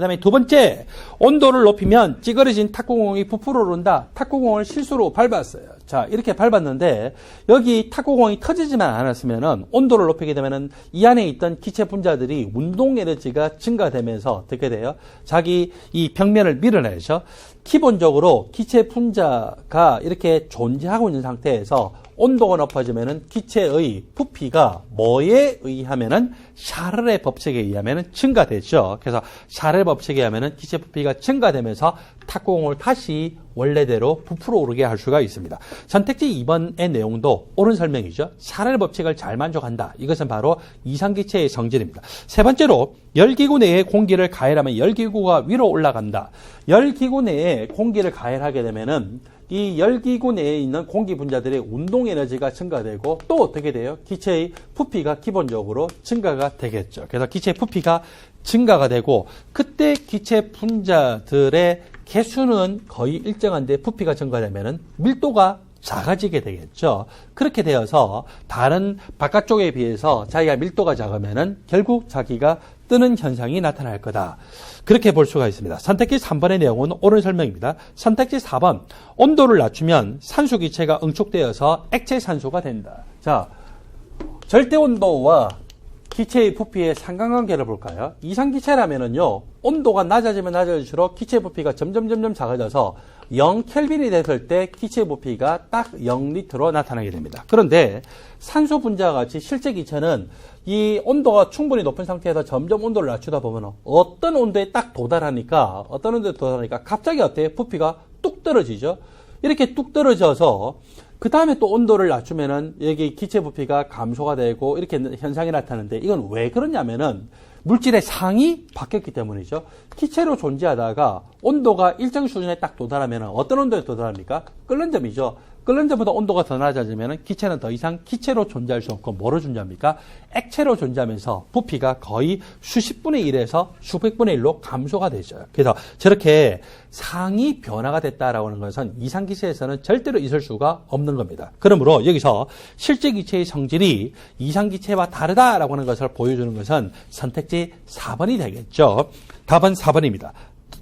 그 다음에 두 번째, 온도를 높이면 찌그러진 탁구공이 부풀어 오른다. 탁구공을 실수로 밟았어요. 자, 이렇게 밟았는데 여기 탁구공이 터지지만 않았으면은 온도를 높이게 되면은 이 안에 있던 기체 분자들이 운동 에너지가 증가되면서 어떻게 돼요? 자기 이 벽면을 밀어내죠. 기본적으로 기체 분자가 이렇게 존재하고 있는 상태에서 온도가 높아지면은 기체의 부피가 뭐에 의하면은 샤를의 법칙에 의하면은 증가되죠. 그래서 샤를의 법칙에 의하면은 기체 부피가 증가되면서 탁구공을 다시 원래대로 부풀어 오르게 할 수가 있습니다. 선택지 2번의 내용도 옳은 설명이죠. 샤를의 법칙을 잘 만족한다. 이것은 바로 이상기체의 성질입니다. 세 번째로 열기구 내에 공기를 가열하면 열기구가 위로 올라간다. 열기구 내에 공기를 가열하게 되면은 이 열기구 내에 있는 공기 분자들의 운동 에너지가 증가되고 또 어떻게 돼요? 기체의 부피가 기본적으로 증가가 되겠죠. 그래서 기체의 부피가 증가가 되고 그때 기체 분자들의 개수는 거의 일정한데 부피가 증가되면은 밀도가 작아지게 되겠죠. 그렇게 되어서 다른 바깥쪽에 비해서 자기가 밀도가 작으면은 결국 자기가 뜨는 현상이 나타날 거다. 그렇게 볼 수가 있습니다. 선택지 3번의 내용은 옳은 설명입니다. 선택지 4번, 온도를 낮추면 산소 기체가 응축되어서 액체 산소가 된다. 자, 절대 온도와 기체의 부피의 상관관계를 볼까요? 이상기체라면은요, 온도가 낮아지면 낮아질수록 기체 부피가 점점 작아져서 0켈빈이 됐을 때 기체 부피가 딱 0리터로 나타나게 됩니다. 그런데 산소 분자와 같이 실제 기체는 이 온도가 충분히 높은 상태에서 점점 온도를 낮추다 보면 어떤 온도에 딱 도달하니까 갑자기 어때요? 부피가 뚝 떨어지죠. 이렇게 뚝 떨어져서 그 다음에 또 온도를 낮추면은 여기 기체 부피가 감소가 되고 이렇게 현상이 나타나는데 이건 왜 그러냐면은 물질의 상이 바뀌었기 때문이죠. 기체로 존재하다가 온도가 일정 수준에 딱 도달하면 어떤 온도에 도달합니까? 끓는 점이죠. 끓는 점보다 온도가 더 낮아지면 기체는 더 이상 기체로 존재할 수 없고 뭐로 존재합니까? 액체로 존재하면서 부피가 거의 수십 분의 1에서 수백 분의 1로 감소가 되죠. 그래서 저렇게 상이 변화가 됐다라고 하는 것은 이상기체에서는 절대로 있을 수가 없는 겁니다. 그러므로 여기서 실제 기체의 성질이 이상기체와 다르다라고 하는 것을 보여주는 것은 선택지 4번이 되겠죠. 답은 4번입니다.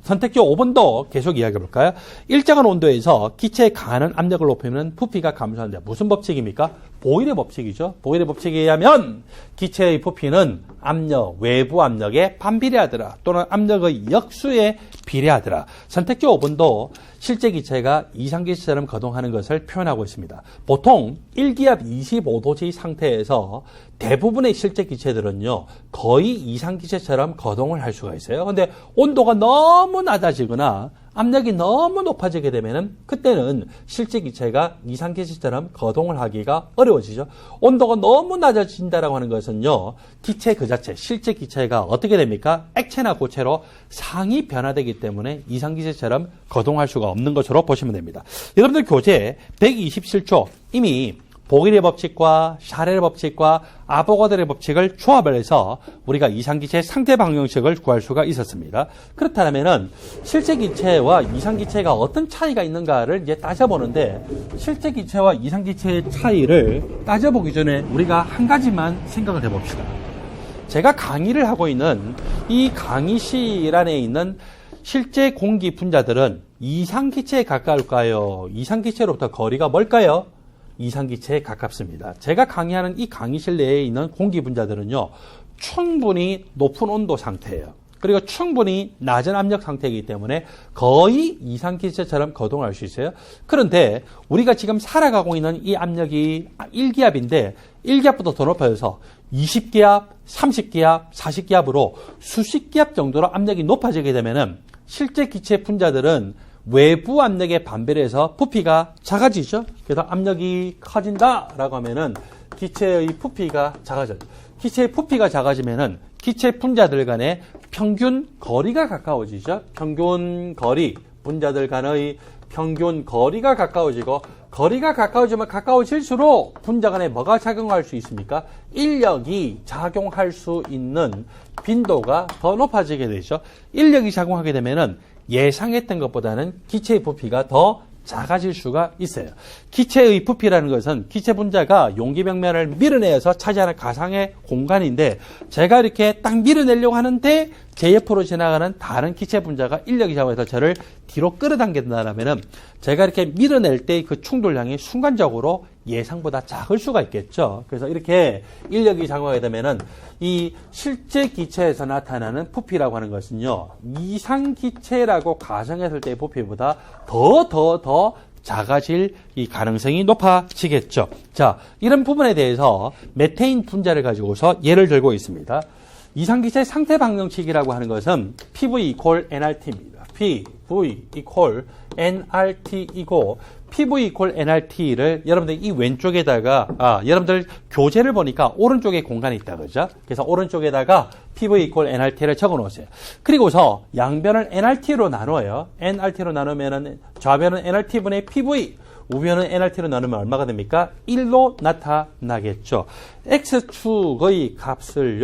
선택지 5번도 계속 이야기해 볼까요? 일정한 온도에서 기체에 가하는 압력을 높이면 부피가 감소한다. 무슨 법칙입니까? 보일의 법칙이죠. 보일의 법칙에 의하면 기체의 부피는 압력, 외부 압력에 반비례하더라. 또는 압력의 역수에 비례하더라. 선택지 5번도 실제 기체가 이상기체처럼 거동하는 것을 표현하고 있습니다. 보통 1기압 25도의 상태에서 대부분의 실제 기체들은요, 거의 이상기체처럼 거동을 할 수가 있어요. 근데 온도가 너무 낮아지거나 압력이 너무 높아지게 되면은 그때는 실제 기체가 이상기체처럼 거동을 하기가 어려워지죠. 온도가 너무 낮아진다라고 하는 것은요, 기체 그 자체, 실제 기체가 어떻게 됩니까? 액체나 고체로 상이 변화되기 때문에 이상기체처럼 거동할 수가 없는 것으로 보시면 됩니다. 여러분들 교재 127초 이미 보일의 법칙과 샤렐의 법칙과 아보가드로의 법칙을 조합을 해서 우리가 이상기체의 상태 방정식을 구할 수가 있었습니다. 그렇다면은 실제 기체와 이상기체가 어떤 차이가 있는가를 이제 따져보는데 실제 기체와 이상기체의 차이를 따져보기 전에 우리가 한 가지만 생각을 해봅시다. 제가 강의를 하고 있는 이 강의실 안에 있는 실제 공기 분자들은 이상기체에 가까울까요? 이상기체로부터 거리가 멀까요? 이상기체에 가깝습니다. 제가 강의하는 이 강의실 내에 있는 공기 분자들은요, 충분히 높은 온도 상태예요. 그리고 충분히 낮은 압력 상태이기 때문에 거의 이상기체처럼 거동할 수 있어요. 그런데 우리가 지금 살아가고 있는 이 압력이 1기압인데 1기압보다 더 높아져서 20기압, 30기압, 40기압으로 수십 기압 정도로 압력이 높아지게 되면은 실제 기체 분자들은 외부 압력에 반비례해서 부피가 작아지죠. 그래서 압력이 커진다라고 하면은 기체의 부피가 작아져요. 기체의 부피가 작아지면은 기체 분자들 간의 평균 거리가 가까워지죠. 평균 거리, 분자들 간의 평균 거리가 가까워지고 거리가 가까워지면 가까워질수록 분자 간에 뭐가 작용할 수 있습니까? 인력이 작용할 수 있는 빈도가 더 높아지게 되죠. 인력이 작용하게 되면은 예상했던 것보다는 기체의 부피가 더 작아질 수가 있어요. 기체의 부피라는 것은 기체 분자가 용기 벽면을 밀어내서 차지하는 가상의 공간인데 제가 이렇게 딱 밀어내려고 하는데 제 옆으로 지나가는 다른 기체 분자가 인력이 작용해서 저를 뒤로 끌어당긴다면 제가 이렇게 밀어낼 때 그 충돌량이 순간적으로 예상보다 작을 수가 있겠죠. 그래서 이렇게 인력이 작용하게 되면은 이 실제 기체에서 나타나는 부피라고 하는 것은요, 이상 기체라고 가정했을 때의 부피보다 더 작아질 이 가능성이 높아지겠죠. 자, 이런 부분에 대해서 메테인 분자를 가지고서 예를 들고 있습니다. 이상기체 상태 방정식이라고 하는 것은 PV equal nRT입니다. PV equal nRT이고 PV equal nRT를 여러분들 이 왼쪽에다가 여러분들 교재를 보니까 오른쪽에 공간이 있다 그죠? 그래서 오른쪽에다가 PV equal nRT를 적어 놓으세요. 그리고서 양변을 nRT로 나눠요. nRT로 나누면은 좌변은 nRT분의 PV, 우변은 nRT로 나누면 얼마가 됩니까? 1로 나타나겠죠. X축의 값을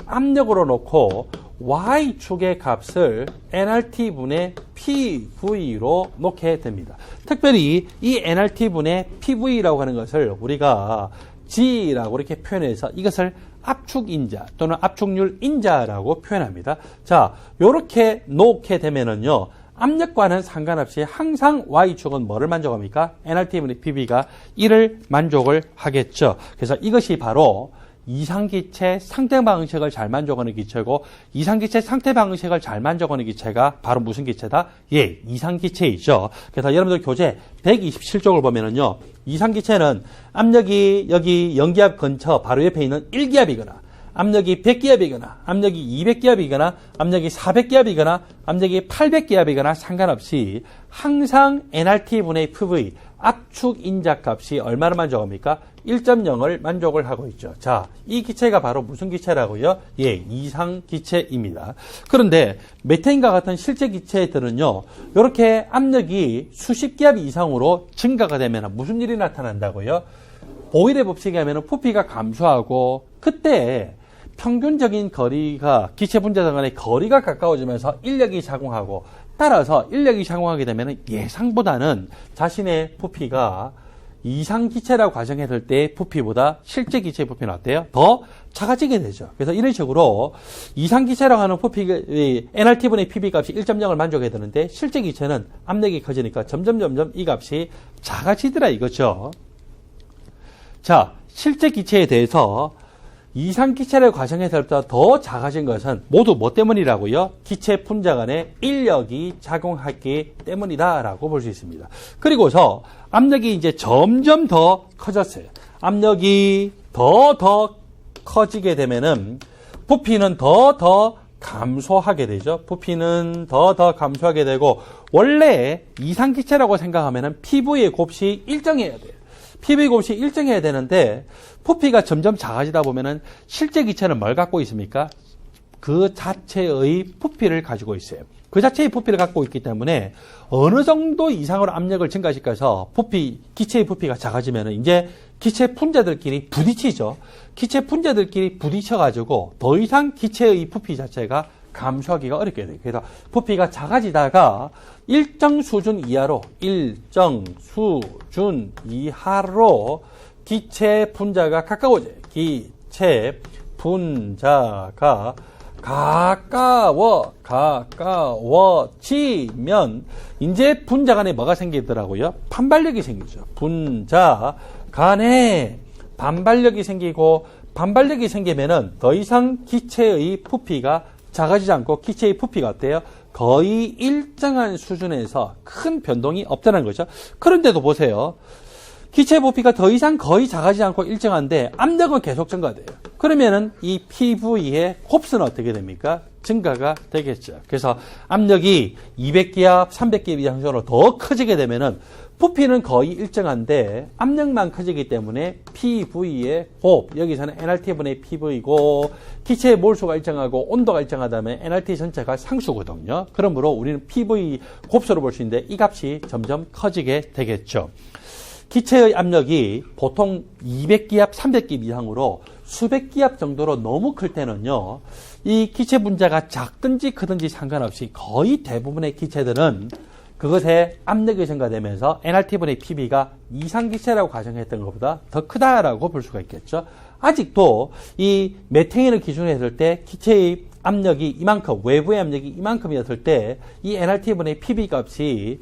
압력으로 놓고 Y축의 값을 nRT분의 PV로 놓게 됩니다. 특별히 이 nRT분의 PV라고 하는 것을 우리가 G라고 이렇게 표현해서 이것을 압축인자 또는 압축률 인자라고 표현합니다. 자, 요렇게 놓게 되면은요, 압력과는 상관없이 항상 Y축은 뭐를 만족합니까? nRT분의 PV가 1을 만족을 하겠죠. 그래서 이것이 바로 이상기체 상태 방정식을 잘 만족하는 기체고, 이상기체 상태 방정식을 잘 만족하는 기체가 바로 무슨 기체다? 예, 이상기체이죠. 그래서 여러분들 교재 127쪽을 보면은요, 이상기체는 압력이 여기 0기압 근처 바로 옆에 있는 1기압이거나 압력이 100기압이거나 압력이 200기압이거나 압력이 400기압이거나 압력이 800기압이거나 상관없이 항상 nRT분의 PV 압축 인자값이 얼마를 만족합니까? 1.0을 만족을 하고 있죠. 자, 이 기체가 바로 무슨 기체라고요? 예, 이상 기체입니다. 그런데 메테인과 같은 실제 기체들은요, 이렇게 압력이 수십 기압 이상으로 증가가 되면 무슨 일이 나타난다고요? 보일의 법칙에 하면 부피가 감소하고, 그때 평균적인 거리가 기체 분자들 간의 거리가 가까워지면서 인력이 작용하고, 따라서 인력이 작용하게 되면 예상보다는 자신의 부피가 이상 기체라고 가정했을 때 부피보다 실제 기체의 부피는 어때요? 더 작아지게 되죠. 그래서 이런 식으로 이상 기체라고 하는 부피가 nRT분의 PV 값이 1.0을 만족해야 되는데 실제 기체는 압력이 커지니까 점점 이 값이 작아지더라 이거죠. 자, 실제 기체에 대해서 이상 기체를 가정했을 때 더 작아진 것은 모두 뭐 때문이라고요? 기체 분자 간에 인력이 작용했기 때문이다라고 볼 수 있습니다. 그리고서 압력이 이제 점점 더 커졌어요. 압력이 더 커지게 되면은 부피는 더 감소하게 되죠. 부피는 더 감소하게 되고, 원래 이상 기체라고 생각하면은 PV의 곱이 일정해야 돼요. PV 곱이 일정해야 되는데 부피가 점점 작아지다 보면은 실제 기체는 뭘 갖고 있습니까? 그 자체의 부피를 가지고 있어요. 그 자체의 부피를 갖고 있기 때문에 어느 정도 이상으로 압력을 증가시켜서 기체의 부피가 작아지면은 이제 기체 분자들끼리 부딪히죠. 기체 분자들끼리 부딪혀가지고 더 이상 기체의 부피 자체가 감소하기가 어렵게 돼요. 그래서 부피가 작아지다가 일정 수준 이하로 기체 분자가 가까워져요. 기체 분자가 가까워지면 이제 분자 간에 뭐가 생기더라고요? 반발력이 생기죠. 분자 간에 반발력이 생기고, 반발력이 생기면은 더 이상 기체의 부피가 작아지지 않고 기체의 부피가 어때요? 거의 일정한 수준에서 큰 변동이 없다는 거죠. 그런데도 보세요. 기체 부피가 더 이상 거의 작아지지 않고 일정한데 압력은 계속 증가돼요. 그러면은 이 PV의 곱수는 어떻게 됩니까? 증가가 되겠죠. 그래서 압력이 200기압, 300기압 이상으로 더 커지게 되면은 부피는 거의 일정한데 압력만 커지기 때문에 PV의 곱, 여기서는 nRT분의 PV고, 기체의 몰수가 일정하고 온도가 일정하다면 nRT 전체가 상수거든요. 그러므로 우리는 PV 곱수로 볼 수 있는데 이 값이 점점 커지게 되겠죠. 기체의 압력이 보통 200기압, 300기압 이상으로 수백 기압 정도로 너무 클 때는요, 이 기체 분자가 작든지 크든지 상관없이 거의 대부분의 기체들은 그것에 압력이 증가되면서 nRT분의 PB가 이상기체라고 가정했던 것보다 더 크다라고 볼 수가 있겠죠. 아직도 이 메탱인을 기준으로 했을 때 기체의 압력이 이만큼, 외부의 압력이 이만큼이었을 때 이 nRT분의 PB 값이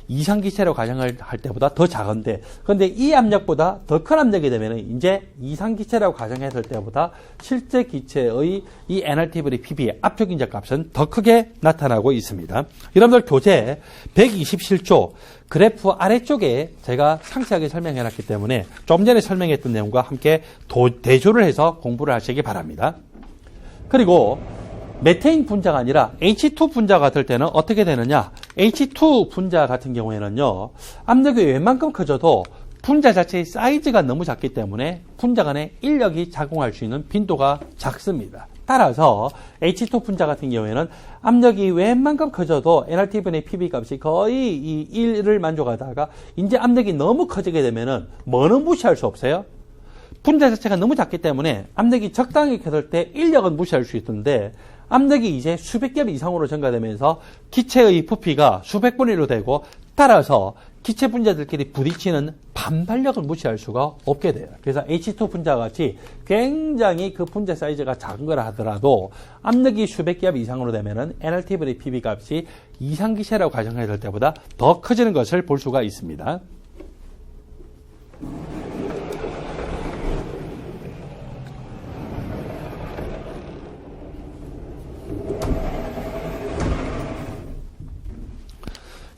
이상기체라고 가정을 할 때보다 더 작은데, 그런데 이 압력보다 더 큰 압력이 되면 이제 이상기체라고 가정했을 때보다 실제 기체의 이 nRT분의 PB의 압력 인자 값은 더 크게 나타나고 있습니다. 여러분들 교재 127조 그래프 아래쪽에 제가 상세하게 설명해 놨기 때문에 좀 전에 설명했던 내용과 함께 대조를 해서 공부를 하시기 바랍니다. 그리고 메테인 분자가 아니라 H2 분자가 될 때는 어떻게 되느냐? H2 분자 같은 경우에는요, 압력이 웬만큼 커져도 분자 자체의 사이즈가 너무 작기 때문에 분자 간에 인력이 작용할 수 있는 빈도가 작습니다. 따라서 H2 분자 같은 경우에는 압력이 웬만큼 커져도 nRT분의 PB 값이 거의 이 1을 만족하다가 이제 압력이 너무 커지게 되면은 뭐는 무시할 수 없어요? 분자 자체가 너무 작기 때문에 압력이 적당히 커질 때 인력은 무시할 수 있던데, 압력이 이제 수백 겹 이상으로 증가되면서 기체의 부피가 수백 분의 1로 되고, 따라서 기체 분자들끼리 부딪히는 반발력을 무시할 수가 없게 돼요. 그래서 H2 분자와 같이 굉장히 그 분자 사이즈가 작은 거라 하더라도 압력이 수백 겹 이상으로 되면은 nRT분의 PB 값이 이상기체라고 가정해야 될 때보다 더 커지는 것을 볼 수가 있습니다.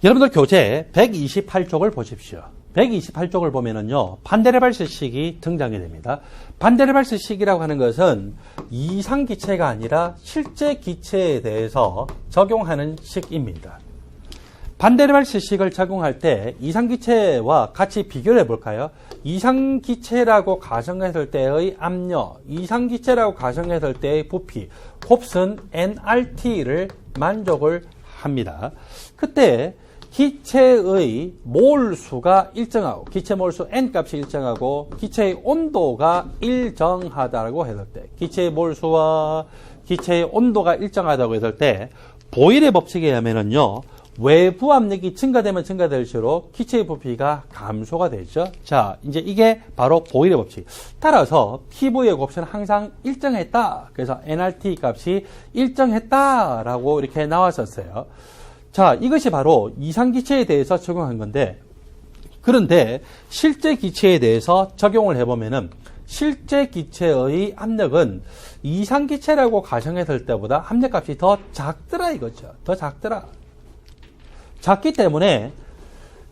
여러분들 교재 128쪽을 보십시오. 128쪽을 보면은요, 반데르발스식이 등장이 됩니다. 반데르발스식이라고 하는 것은 이상기체가 아니라 실제 기체에 대해서 적용하는 식입니다. 반데르발스식을 적용할 때 이상기체와 같이 비교를 해볼까요? 이상기체라고 가정했을 때의 압력, 이상기체라고 가정했을 때의 부피, 곱슨 nRT를 만족을 합니다. 그때 기체의 몰수가 일정하고, 기체 몰수 n 값이 일정하고 기체의 온도가 일정하다고 했을 때, 기체의 몰수와 기체의 온도가 일정하다고 했을 때 보일의 법칙에 의하면은요, 외부 압력이 증가되면 증가될수록 기체의 부피가 감소가 되죠. 자, 이제 이게 바로 보일의 법칙. 따라서 PV의 곱선은 항상 일정했다. 그래서 nRT 값이 일정했다라고 이렇게 나왔었어요. 자, 이것이 바로 이상기체에 대해서 적용한 건데, 그런데 실제 기체에 대해서 적용을 해보면은 실제 기체의 압력은 이상기체라고 가정했을 때보다 압력값이 더 작더라 이거죠. 더 작더라. 작기 때문에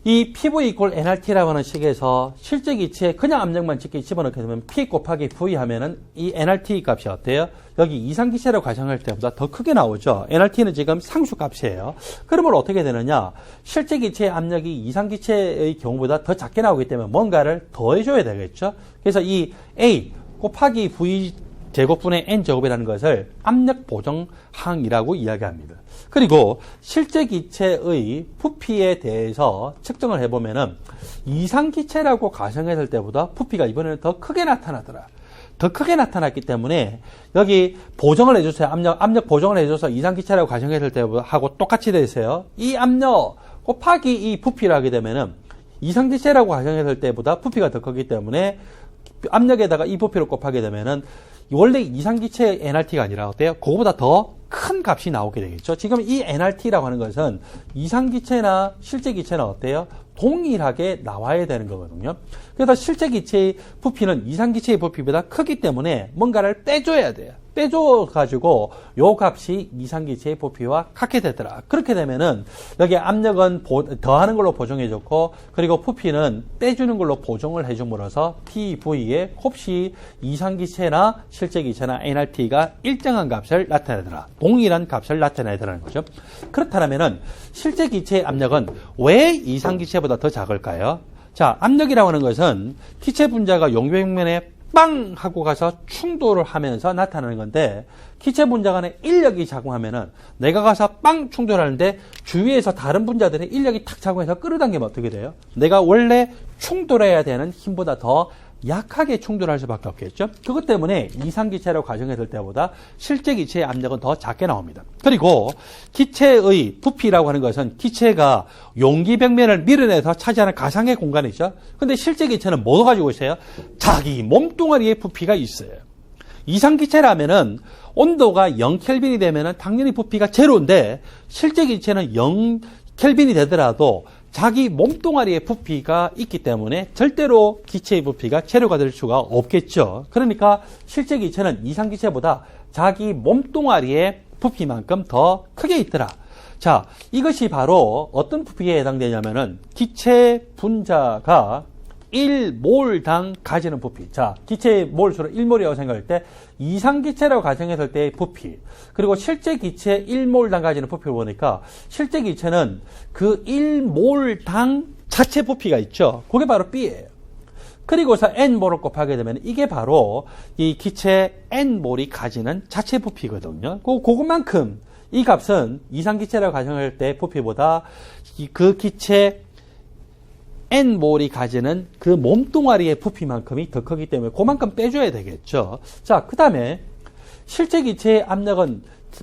이 PV 이퀄 nRT라고 하는 식에서 실제 기체에 그냥 압력만 집어넣게 되면 P 곱하기 V 하면은 이 nRT 값이 어때요? 여기 이상기체라고 가정할 때보다 더 크게 나오죠. nRT는 지금 상수값이에요. 그러면 어떻게 되느냐? 실제 기체의 압력이 이상기체의 경우보다 더 작게 나오기 때문에 뭔가를 더해줘야 되겠죠. 그래서 이 A 곱하기 V 제곱분의 n제곱이라는 것을 압력 보정항이라고 이야기합니다. 그리고 실제 기체의 부피에 대해서 측정을 해보면은 이상기체라고 가정했을 때보다 부피가 이번에는 더 크게 나타나더라. 더 크게 나타났기 때문에 여기 보정을 해주세요. 압력 보정을 해줘서 이상기체라고 가정했을 때보다 하고 똑같이 되세요. 이 압력 곱하기 이 부피를 하게 되면은 이상기체라고 가정했을 때보다 부피가 더 크기 때문에 압력에다가 이 부피를 곱하게 되면은 원래 이상기체의 nRT가 아니라 어때요? 그거보다 더 큰 값이 나오게 되겠죠. 지금 이 nRT라고 하는 것은 이상기체나 실제 기체는 어때요? 동일하게 나와야 되는 거거든요. 그래서 실제 기체의 부피는 이상기체의 부피보다 크기 때문에 뭔가를 빼줘야 돼요. 빼줘가지고 요 값이 이상기체의 부피와 같게 되더라. 그렇게 되면은 여기 압력은 더하는 걸로 보정해줬고, 그리고 부피는 빼주는 걸로 보정을 해줌으로써 PV의 곱시 이상기체나 실제 기체나 nRT가 일정한 값을 나타내더라. 동일한 값을 나타내야 되는 거죠. 그렇다면은 실제 기체의 압력은 왜 이상기체보다 더 작을까요? 자, 압력이라고 하는 것은 기체 분자가 용병면에 빵 하고 가서 충돌을 하면서 나타나는 건데, 기체 분자 간에 인력이 작용하면은 내가 가서 빵 충돌하는데 주위에서 다른 분자들의 인력이 탁 작용해서 끌어당기면 어떻게 돼요? 내가 원래 충돌해야 되는 힘보다 더 약하게 충돌할 수밖에 없겠죠. 그것 때문에 이상기체라고 가정했을 때보다 실제 기체의 압력은 더 작게 나옵니다. 그리고 기체의 부피라고 하는 것은 기체가 용기 벽면을 밀어내서 차지하는 가상의 공간이죠. 근데 실제 기체는 뭐도 가지고 있어요? 자기 몸뚱아리의 부피가 있어요. 이상기체라면은 온도가 0켈빈이 되면은 당연히 부피가 제로인데 실제 기체는 0켈빈이 되더라도 자기 몸뚱아리의 부피가 있기 때문에 절대로 기체의 부피가 제로가 될 수가 없겠죠. 그러니까 실제 기체는 이상기체보다 자기 몸뚱아리의 부피만큼 더 크게 있더라. 자, 이것이 바로 어떤 부피에 해당되냐면은 기체 분자가 1몰당 가지는 부피. 자, 기체의 몰수를 1몰이라고 생각할 때 이상기체라고 가정했을 때의 부피, 그리고 실제 기체 1몰당 가지는 부피를 보니까 실제 기체는 그 1몰당 자체 부피가 있죠. 그게 바로 B예요. 그리고서 N몰을 곱하게 되면 이게 바로 이 기체 N몰이 가지는 자체 부피거든요. 그것만큼 이 값은 이상기체라고 가정할 때 부피보다 그 기체 N몰이 가지는 그 몸뚱아리의 부피만큼이 더 크기 때문에 그만큼 빼줘야 되겠죠. 자, 그 다음에 실제 기체의 압력은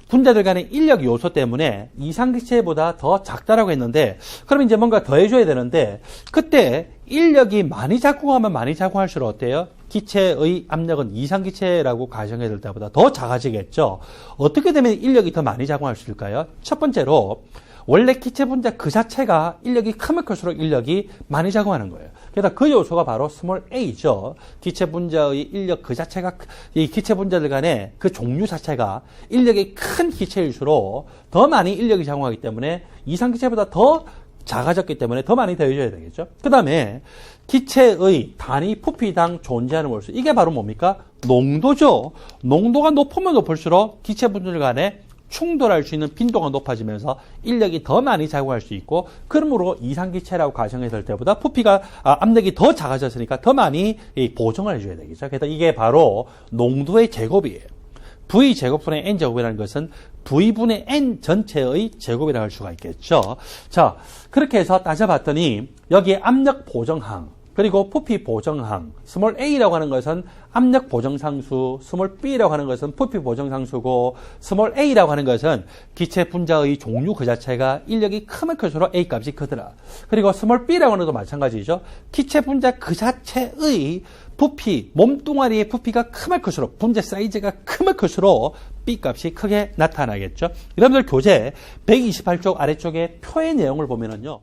분자들 간의 인력 요소 때문에 이상기체보다 더 작다라고 했는데, 그러면 이제 뭔가 더 해줘야 되는데, 그때 인력이 많이 작동하면 많이 작동할수록 어때요? 기체의 압력은 이상기체라고 가정해야 될 때보다 더 작아지겠죠. 어떻게 되면 인력이 더 많이 작동할 수 있을까요? 첫 번째로 원래 기체 분자 그 자체가 인력이 크면 클수록 인력이 많이 작용하는 거예요. 그래서 그 요소가 바로 스몰 a죠. 기체 분자의 인력 그 자체가, 이 기체 분자들 간의 그 종류 자체가 인력이 큰 기체일수록 더 많이 인력이 작용하기 때문에 이상기체보다 더 작아졌기 때문에 더 많이 더해줘야 되겠죠. 그 다음에 기체의 단위 부피당 존재하는 몰수. 이게 바로 뭡니까? 농도죠. 농도가 높으면 높을수록 기체 분자들 간에 충돌할 수 있는 빈도가 높아지면서 인력이 더 많이 작용할 수 있고, 그러므로 이상기체라고 가정했을 때보다 부피가 압력이 더 작아졌으니까 더 많이 보정을 해줘야 되겠죠. 그래서 이게 바로 농도의 제곱이에요. V제곱분의 N제곱이라는 것은 V분의 N 전체의 제곱이라고 할 수가 있겠죠. 자, 그렇게 해서 따져봤더니 여기에 압력 보정항, 그리고 부피 보정항, 스몰 a라고 하는 것은 압력 보정상수, 스몰 b라고 하는 것은 부피 보정상수고, 스몰 a라고 하는 것은 기체 분자의 종류 그 자체가 인력이 크면 클수록 a 값이 크더라. 그리고 스몰 b라고 하는 것도 마찬가지죠. 기체 분자 그 자체의 부피, 몸뚱아리의 부피가 크면 클수록, 분자 사이즈가 크면 클수록 b 값이 크게 나타나겠죠. 여러분들 교재 128쪽 아래쪽에 표의 내용을 보면은요.